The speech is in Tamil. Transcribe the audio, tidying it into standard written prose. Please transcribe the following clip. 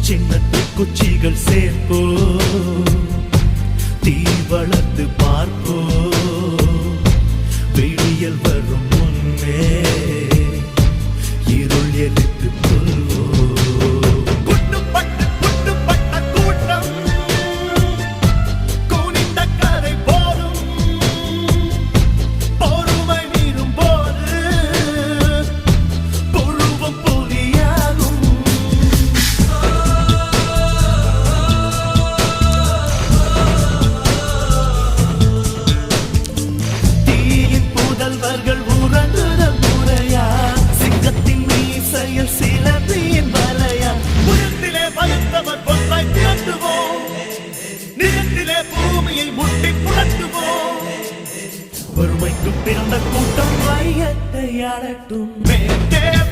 சின்னத்து குச்சிகள் சேர்ப்போ தீ வளர்த்து பார்ப்போ விடியல் வரும் முன்னே இருள் எதிர்த்து கொள்வோ வறுமைக்கு பிறந்த கூட்டம் வையத்தை ஆளட்டும்.